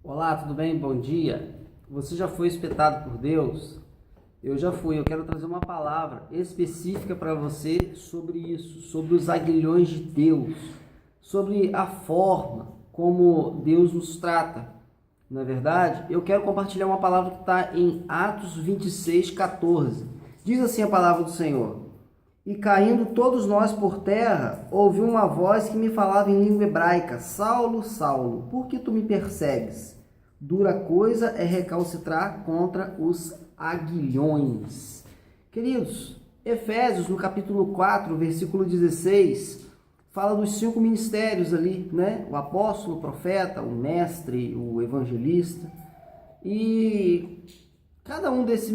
Olá, tudo bem? Bom dia. Você já foi espetado por Deus? Eu já fui. Eu quero trazer uma palavra específica para você sobre isso, sobre os aguilhões de Deus, sobre a forma como Deus nos trata. Na verdade, eu quero compartilhar uma palavra que está em Atos 26:14. Diz assim a palavra do Senhor: E caindo todos nós por terra, ouvi uma voz que me falava em língua hebraica: Saulo, Saulo, por que tu me persegues? Dura coisa é recalcitrar contra os aguilhões. Queridos, Efésios, no capítulo 4, versículo 16, fala dos 5 ministérios ali, né? O apóstolo, o profeta, o mestre, o evangelista. E cada um desses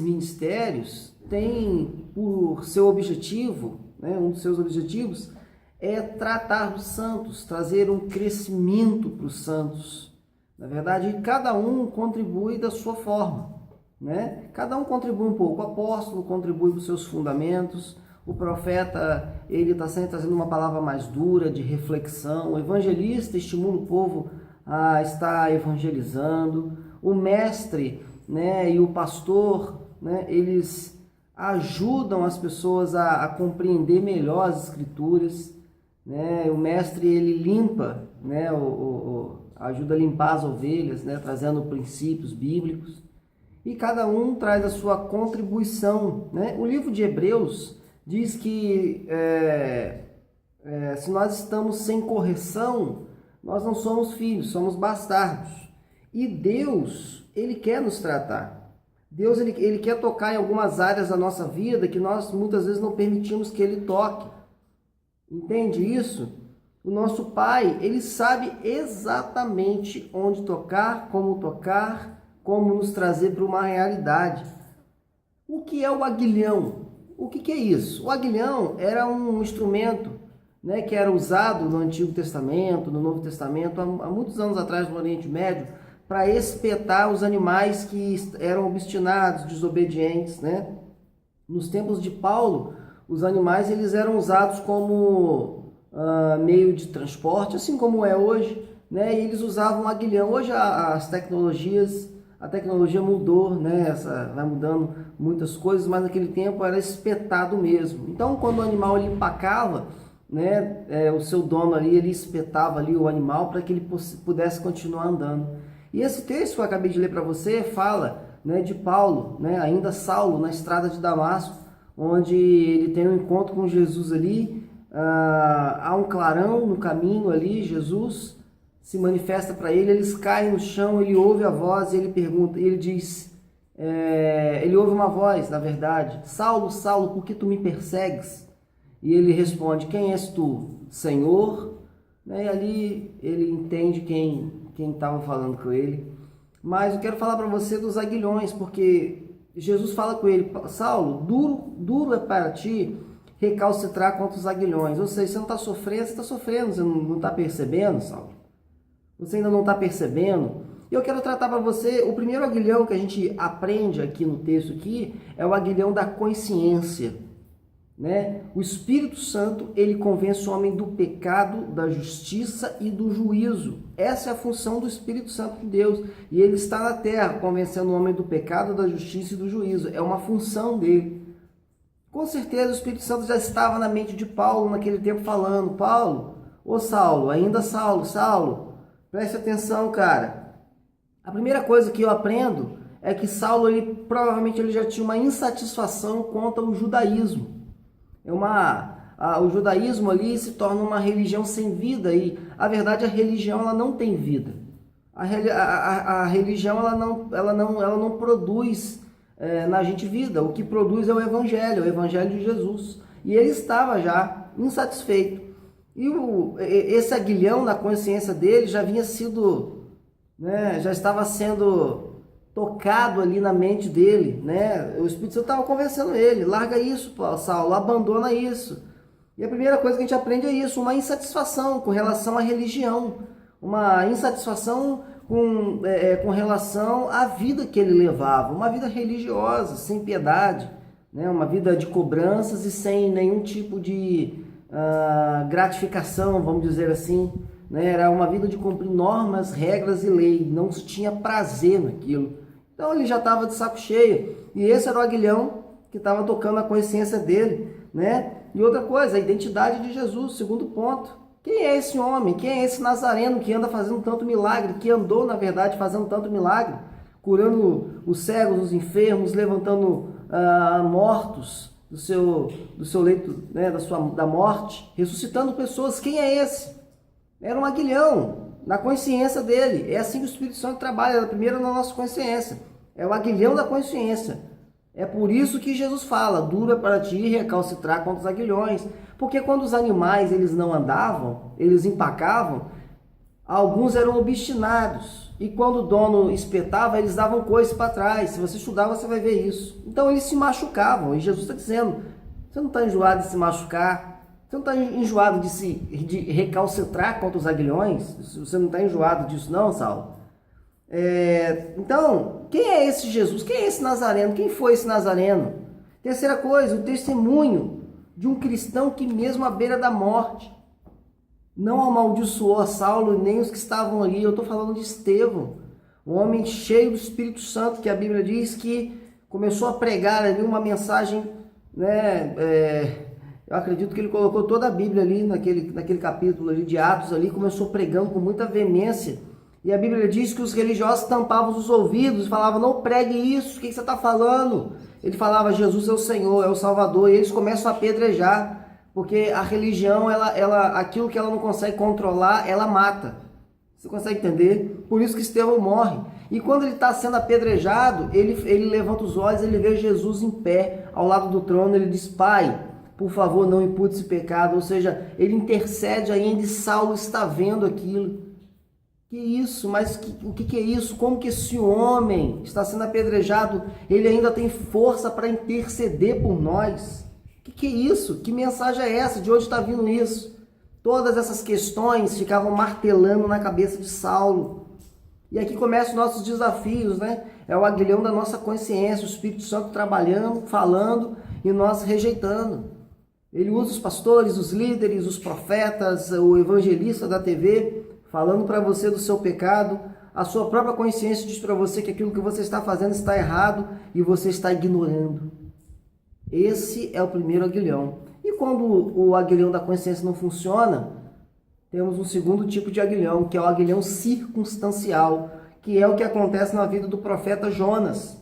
ministérios tem por seu objetivo, né? Um dos seus objetivos é tratar dos santos, trazer um crescimento para os santos. Na verdade, cada um contribui da sua forma, né? Cada um contribui um pouco. O apóstolo contribui para os seus fundamentos. O profeta, ele está sempre trazendo uma palavra mais dura, de reflexão. O evangelista estimula o povo a estar evangelizando. O mestre, né, e o pastor, né, eles ajudam as pessoas a compreender melhor as escrituras, né? O mestre, ele limpa, né, ajuda a limpar as ovelhas, né, trazendo princípios bíblicos. E cada um traz a sua contribuição, né? O livro de Hebreus diz que se nós estamos sem correção, nós não somos filhos, somos bastardos. E Deus, ele quer nos tratar. Deus, ele quer tocar em algumas áreas da nossa vida que nós muitas vezes não permitimos que ele toque. Entende isso? O nosso Pai, ele sabe exatamente onde tocar, como nos trazer para uma realidade. O que é o aguilhão? O que é isso? O aguilhão era um instrumento, né, que era usado no Antigo Testamento, no Novo Testamento, há muitos anos atrás no Oriente Médio, para espetar os animais que eram obstinados, desobedientes, né? Nos tempos de Paulo, os animais eles eram usados como meio de transporte, assim como é hoje, né? E eles usavam aguilhão. Hoje a tecnologia mudou, né? Vai mudando muitas coisas, mas naquele tempo era espetado mesmo. Então, quando o animal ele empacava, né? O seu dono ali, ele espetava ali o animal para que ele pudesse continuar andando. E esse texto que eu acabei de ler para você fala, né, de Paulo, né? Ainda Saulo, na estrada de Damasco, onde ele tem um encontro com Jesus ali. Há um clarão no caminho ali, Jesus se manifesta para ele, eles caem no chão, ele ouve a voz e ele pergunta, ele diz, ele ouve uma voz, na verdade: Saulo, Saulo, por que tu me persegues? E ele responde: quem és tu, Senhor? E ali ele entende quem estava falando com ele. Mas eu quero falar para você dos aguilhões, porque Jesus fala com ele: Saulo, duro é para ti recalcitrar contra os aguilhões. Ou seja, você não está sofrendo, você está sofrendo, você não está percebendo, Saulo? Você ainda não está percebendo? E eu quero tratar para você, o primeiro aguilhão que a gente aprende aqui no texto aqui, é o aguilhão da consciência, né? O Espírito Santo, ele convence o homem do pecado, da justiça e do juízo. Essa é a função do Espírito Santo de Deus. E ele está na terra, convencendo o homem do pecado, da justiça e do juízo. É uma função dele. Com certeza o Espírito Santo já estava na mente de Paulo naquele tempo falando: Paulo, ô Saulo, ainda Saulo, Saulo, preste atenção, cara. A primeira coisa que eu aprendo é que Saulo, provavelmente ele já tinha uma insatisfação contra o judaísmo. O judaísmo ali se torna uma religião sem vida, e a verdade, a religião ela não tem vida. A religião ela não produz na gente vida. O que produz é o evangelho de Jesus. E ele estava já insatisfeito. E esse aguilhão na consciência dele já havia sido, né, já estava sendo tocado ali na mente dele, né? O Espírito Santo estava convencendo ele: larga isso, Saulo, abandona isso. E a primeira coisa que a gente aprende é isso: uma insatisfação com relação à religião, uma insatisfação com relação à vida que ele levava, uma vida religiosa, sem piedade, né? Uma vida de cobranças e sem nenhum tipo de gratificação, vamos dizer assim, né? Era uma vida de cumprir normas, regras e lei, não tinha prazer naquilo. Então ele já estava de saco cheio, e esse era o aguilhão que estava tocando a consciência dele, né? E outra coisa, a identidade de Jesus, segundo ponto. Quem é esse homem? Quem é esse nazareno que anda fazendo tanto milagre, que andou, na verdade, fazendo tanto milagre, curando os cegos, os enfermos, levantando mortos do seu leito, né, da morte, ressuscitando pessoas? Quem é esse? Era um aguilhão na consciência dele. É assim que o Espírito Santo trabalha, primeiro na nossa consciência. É o aguilhão da consciência. É por isso que Jesus fala, dura para ti recalcitrar contra os aguilhões. Porque quando os animais eles não andavam, eles empacavam, alguns eram obstinados. E quando o dono espetava, eles davam coice para trás. Se você estudar, você vai ver isso. Então eles se machucavam. E Jesus está dizendo, você não está enjoado de se machucar? Você não está enjoado de recalcitrar contra os aguilhões? Você não está enjoado disso não, Saulo? Então, quem é esse Jesus? Quem é esse Nazareno? Quem foi esse Nazareno? Terceira coisa, o testemunho de um cristão que mesmo à beira da morte não amaldiçoou a Saulo nem os que estavam ali. Eu estou falando de Estevão, um homem cheio do Espírito Santo, que a Bíblia diz que começou a pregar ali uma mensagem, né? Eu acredito que ele colocou toda a Bíblia ali naquele capítulo ali de Atos ali, começou pregando com muita veemência. E a Bíblia diz que os religiosos tampavam os ouvidos e falavam, não pregue isso, o que você está falando? Ele falava, Jesus é o Senhor, é o Salvador, e eles começam a apedrejar, porque a religião, aquilo que ela não consegue controlar, ela mata. Você consegue entender? Por isso que Estevão morre. E quando ele está sendo apedrejado, ele levanta os olhos, ele vê Jesus em pé, ao lado do trono, ele diz, Pai, por favor, não impute esse pecado. Ou seja, ele intercede ainda e Saulo está vendo aquilo. Que isso? Mas o que é isso? Como que esse homem está sendo apedrejado, ele ainda tem força para interceder por nós? Que é isso? Que mensagem é essa? De onde está vindo isso? Todas essas questões ficavam martelando na cabeça de Saulo. E aqui começam os nossos desafios, né? É o aguilhão da nossa consciência, o Espírito Santo trabalhando, falando e nós rejeitando. Ele usa os pastores, os líderes, os profetas, o evangelista da TV, falando para você do seu pecado. A sua própria consciência diz para você que aquilo que você está fazendo está errado e você está ignorando. Esse é o primeiro aguilhão. E quando o aguilhão da consciência não funciona, temos um segundo tipo de aguilhão, que é o aguilhão circunstancial, que é o que acontece na vida do profeta Jonas.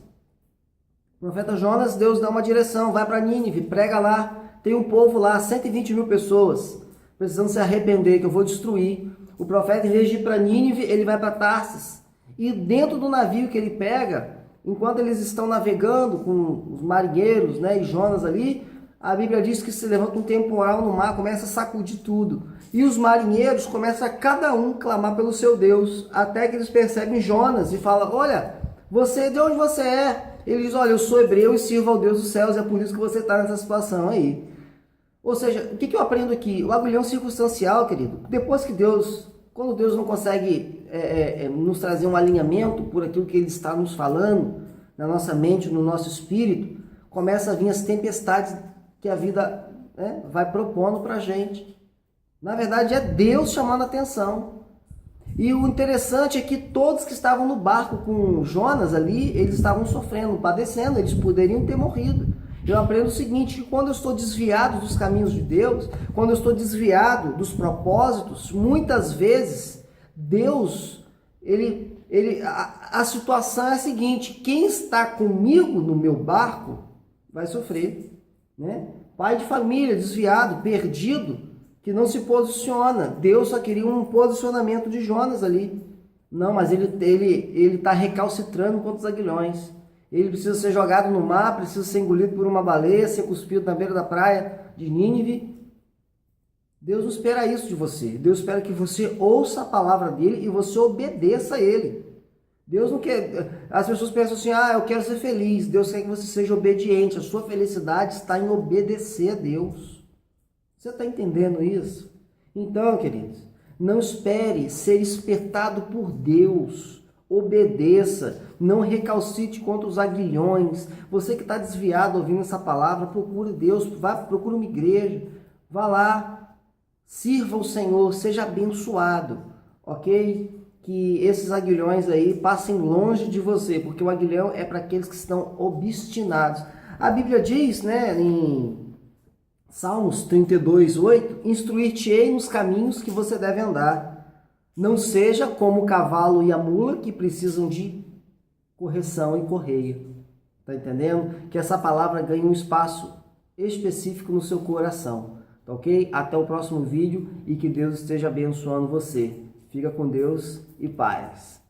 O profeta Jonas, Deus dá uma direção, vai para Nínive, prega lá, tem um povo lá, 120 mil pessoas, precisando se arrepender, que eu vou destruir. O profeta, em vez de ir para Nínive, ele vai para Tarsis. E dentro do navio que ele pega, enquanto eles estão navegando com os marinheiros, né, e Jonas ali, a Bíblia diz que se levanta um temporal no mar, começa a sacudir tudo. E os marinheiros começam a cada um clamar pelo seu Deus, até que eles percebem Jonas e falam, olha, você, de onde você é? Ele diz, olha, eu sou hebreu e sirvo ao Deus dos céus, é por isso que você está nessa situação aí. Ou seja, o que eu aprendo aqui? O aguilhão circunstancial, querido, depois que quando Deus não consegue nos trazer um alinhamento por aquilo que Ele está nos falando, na nossa mente, no nosso espírito, começa a vir as tempestades que a vida vai propondo para a gente. Na verdade, é Deus chamando a atenção. E o interessante é que todos que estavam no barco com Jonas ali, eles estavam sofrendo, padecendo, eles poderiam ter morrido. Eu aprendo o seguinte, que quando eu estou desviado dos caminhos de Deus, quando eu estou desviado dos propósitos, muitas vezes, Deus, a situação é a seguinte, quem está comigo no meu barco vai sofrer, né? Pai de família, desviado, perdido, que não se posiciona. Deus só queria um posicionamento de Jonas ali. Não, mas ele está recalcitrando contra os aguilhões. Ele precisa ser jogado no mar, precisa ser engolido por uma baleia, ser cuspido na beira da praia de Nínive. Deus não espera isso de você. Deus espera que você ouça a palavra dele e você obedeça a ele. Deus não quer... As pessoas pensam assim, eu quero ser feliz. Deus quer que você seja obediente. A sua felicidade está em obedecer a Deus. Você está entendendo isso? Então, queridos, não espere ser espetado por Deus. Obedeça, não recalcite contra os aguilhões. Você que está desviado ouvindo essa palavra, procure Deus, procure uma igreja, vá lá, Sirva o Senhor, seja abençoado, ok? Que esses aguilhões aí passem longe de você, porque o aguilhão é para aqueles que estão obstinados. A Bíblia diz, né, em Salmos 32:8, instruir-te-ei nos caminhos que você deve andar. Não seja como o cavalo e a mula que precisam de correção e correia. Tá entendendo? Que essa palavra ganhe um espaço específico no seu coração. Tá ok? Até o próximo vídeo e que Deus esteja abençoando você. Fica com Deus e paz.